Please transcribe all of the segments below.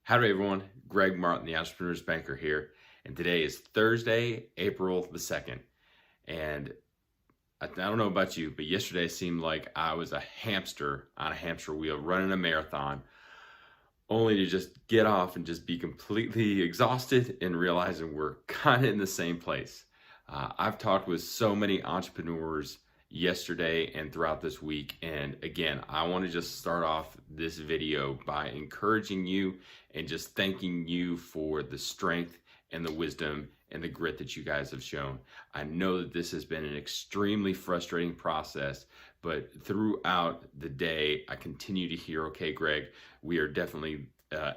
Howdy everyone, Greg Martin, the Entrepreneur's Banker here, and today is Thursday, April the 2nd, and I don't know about you, but yesterday seemed like I was a hamster on a hamster wheel running a marathon, only to just get off and just be completely exhausted and realizing we're kind of in the same place. I've talked with so many entrepreneurs yesterday and throughout this week, and again, I want to just start off this video by encouraging you and just thanking you for the strength and the wisdom and the grit that you guys have shown. I know that this has been an extremely frustrating process, but throughout the day, I continue to hear, okay, Greg, we are definitely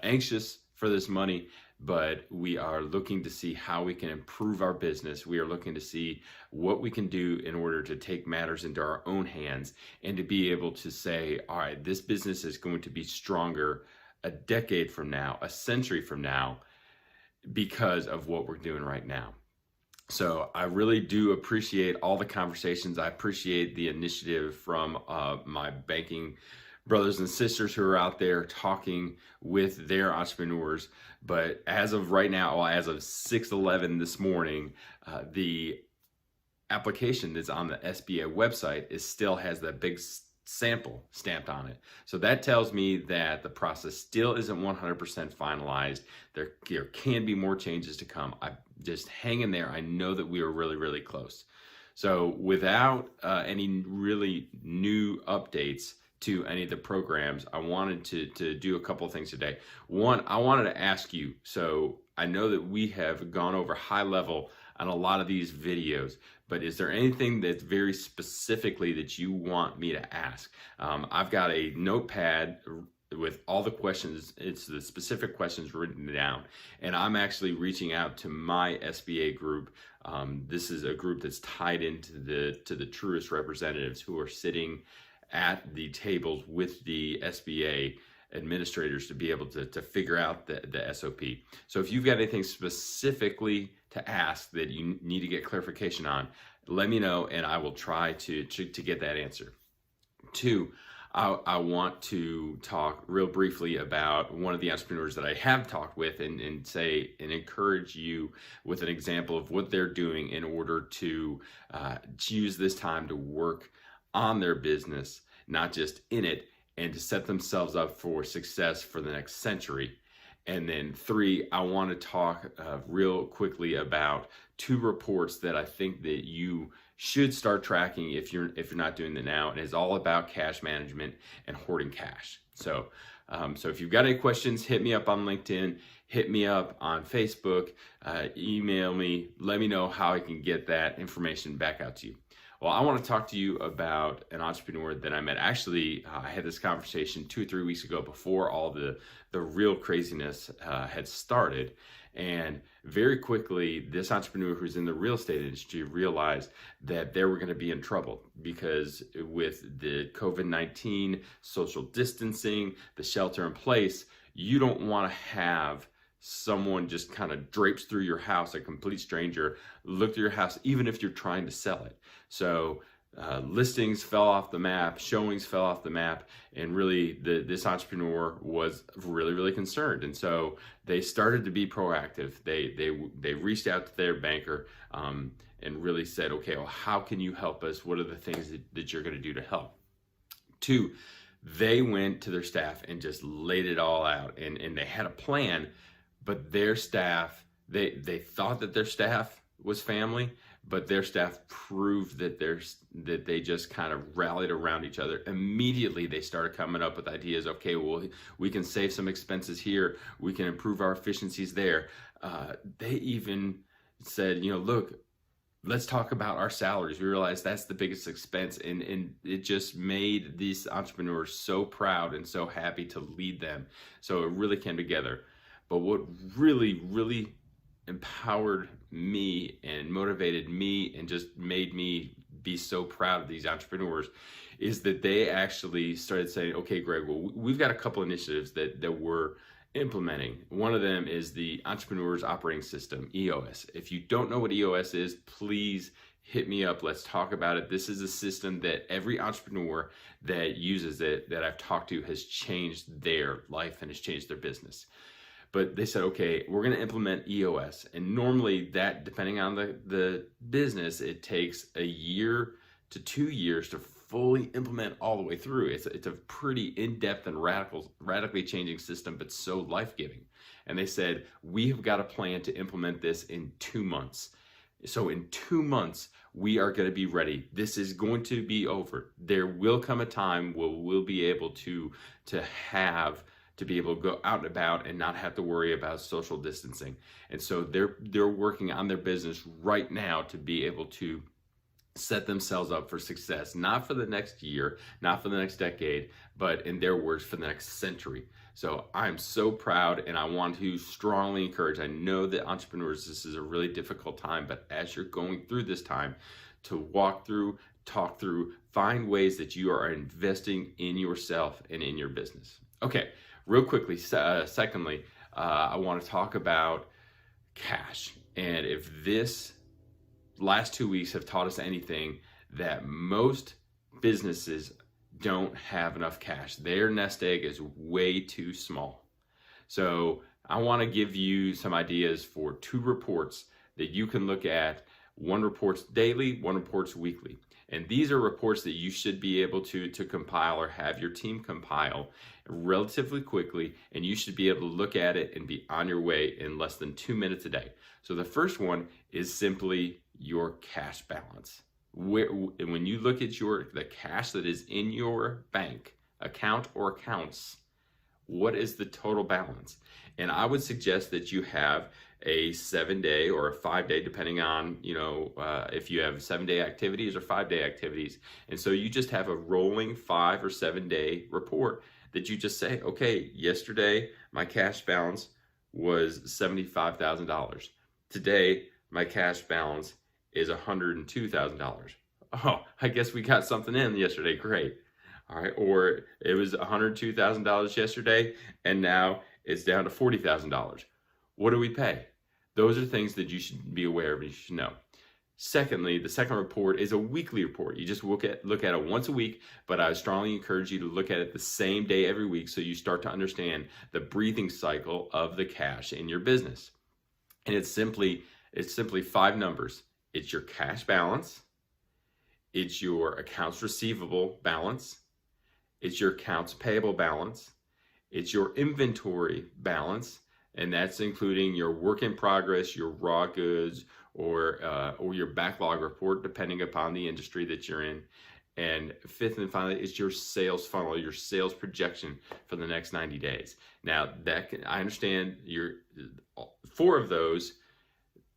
anxious for this money, but we are looking to see how we can improve our business. We are looking to see what we can do in order to take matters into our own hands and to be able to say, all right, this business is going to be stronger a decade from now, a century from now, because of what we're doing right now. So I really do appreciate all the conversations. I appreciate the initiative from my banking brothers and sisters who are out there talking with their entrepreneurs. But as of right now, well, as of 6/11 this morning, the application that's on the SBA website still has that big sample stamped on it. So that tells me that the process still isn't 100% finalized. There can be more changes to come. I just hang in there. I know that we are really, really close. So without any really new updates to any of the programs, I wanted to do a couple of things today. One, I wanted to ask you, so I know that we have gone over high level on a lot of these videos, but is there anything that's very specifically that you want me to ask? I've got a notepad with all the questions. It's the specific questions written down, and I'm actually reaching out to my SBA group. This is a group that's tied into the truest representatives who are sitting at the tables with the SBA administrators to be able to figure out the SOP. So if you've got anything specifically to ask that you need to get clarification on, let me know and I will try to get that answer. Two, I want to talk real briefly about one of the entrepreneurs that I have talked with and encourage you with an example of what they're doing in order to use this time to work on their business, not just in it, and to set themselves up for success for the next century. And then three, I want to talk real quickly about two reports that I think that you should start tracking if you're not doing that now, and it's all about cash management and hoarding cash. So if you've got any questions, hit me up on LinkedIn, hit me up on Facebook, email me, let me know how I can get that information back out to you. Well, I want to talk to you about an entrepreneur that I met. Actually, I had this conversation 2 or 3 weeks ago before all the real craziness had started. And very quickly, this entrepreneur who's in the real estate industry realized that they were going to be in trouble because with the COVID-19, social distancing, the shelter in place, you don't want to have someone just kind of drapes through your house, a complete stranger, look through your house, even if you're trying to sell it. So listings fell off the map, showings fell off the map, and really this entrepreneur was really, really concerned. And so they started to be proactive. They reached out to their banker and really said, okay, well, how can you help us? What are the things that you're going to do to help? Two, they went to their staff and just laid it all out, and they had a plan. But their staff, they thought that their staff was family, but their staff proved that they just kind of rallied around each other. Immediately, they started coming up with ideas. Okay, well, we can save some expenses here. We can improve our efficiencies there. They even said, look, let's talk about our salaries. We realized that's the biggest expense, and it just made these entrepreneurs so proud and so happy to lead them. So it really came together. But what really, really empowered me and motivated me and just made me be so proud of these entrepreneurs is that they actually started saying, okay, Greg, well, we've got a couple initiatives that we're implementing. One of them is the Entrepreneur's Operating System, EOS. If you don't know what EOS is, please hit me up. Let's talk about it. This is a system that every entrepreneur that uses it that I've talked to has changed their life and has changed their business. But they said, okay, we're going to implement EOS. And normally that, depending on the business, it takes a year to 2 years to fully implement all the way through. It's a pretty in-depth and radically changing system, but so life-giving. And they said, we have got a plan to implement this in 2 months. So in 2 months, we are going to be ready. This is going to be over. There will come a time where we'll be able to be able to go out and about and not have to worry about social distancing. And so they're working on their business right now to be able to set themselves up for success, not for the next year, not for the next decade, but in their words, for the next century. So I'm so proud, and I want to strongly encourage. I know that entrepreneurs, this is a really difficult time, but as you're going through this time, to walk through, talk through, find ways that you are investing in yourself and in your business. Okay, real quickly, secondly, I want to talk about cash. And if this last 2 weeks have taught us anything, that most businesses don't have enough cash. Their nest egg is way too small. So I want to give you some ideas for 2 reports that you can look at. One report's daily, one report's weekly. And these are reports that you should be able to compile or have your team compile relatively quickly, and you should be able to look at it and be on your way in less than 2 minutes a day. So the first one is simply your cash balance. When you look at the cash that is in your bank account or accounts, what is the total balance? And I would suggest that you have a 7-day or a 5-day, depending on, if you have 7-day activities or 5-day activities. And so you just have a rolling 5 or 7-day report that you just say, okay, yesterday my cash balance was $75,000. Today my cash balance is $102,000. Oh, I guess we got something in yesterday. Great. All right. Or it was $102,000 yesterday, and now it's down to $40,000. What do we pay? Those are things that you should be aware of and you should know. Secondly, the second report is a weekly report. You just look at it once a week, but I strongly encourage you to look at it the same day every week so you start to understand the breathing cycle of the cash in your business. And it's simply 5 numbers. It's your cash balance, it's your accounts receivable balance, it's your accounts payable balance, it's your inventory balance, and that's including your work in progress, your raw goods, or your backlog report, depending upon the industry that you're in. And fifth and finally, it's your sales funnel, your sales projection for the next 90 days. Now, I understand 4 of those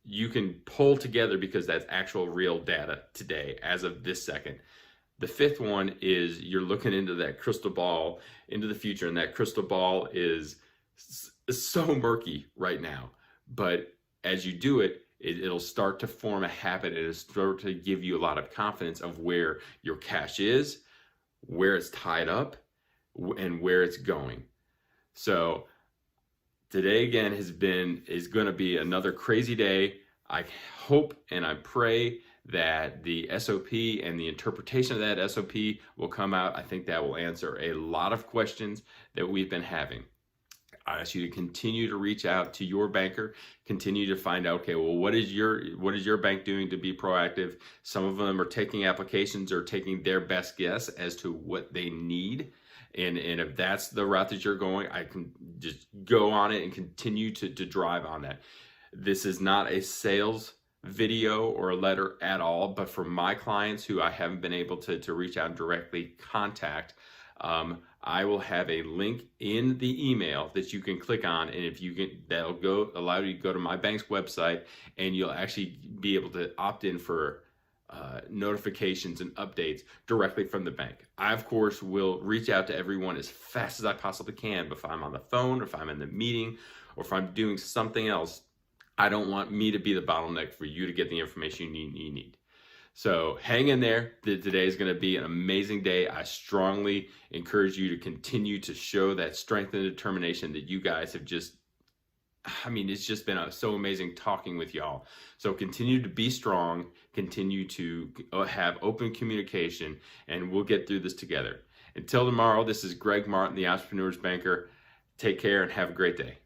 you can pull together because that's actual real data today, as of this second. The 5th one is you're looking into that crystal ball into the future, and that crystal ball is so murky right now. But as you do it, it'll start to form a habit, and it'll start to give you a lot of confidence of where your cash is, where it's tied up, and where it's going. So today again is going to be another crazy day. I hope and I pray that the SOP and the interpretation of that SOP will come out. I think that will answer a lot of questions that we've been having. I ask you to continue to reach out to your banker, continue to find out, okay, well, what is your bank doing to be proactive? Some of them are taking applications or taking their best guess as to what they need. And if that's the route that you're going, I can just go on it and continue to drive on that. This is not a sales video or a letter at all, but for my clients who I haven't been able to reach out and directly contact, I will have a link in the email that you can click on, and that'll allow you to go to my bank's website, and you'll actually be able to opt in for notifications and updates directly from the bank. I, of course, will reach out to everyone as fast as I possibly can, but if I'm on the phone, or if I'm in the meeting, or if I'm doing something else, I don't want me to be the bottleneck for you to get the information you need. So hang in there. Today is going to be an amazing day. I strongly encourage you to continue to show that strength and determination that you guys have it's just been so amazing talking with y'all. So continue to be strong, continue to have open communication, and we'll get through this together. Until tomorrow, this is Greg Martin, the Entrepreneur's Banker. Take care and have a great day.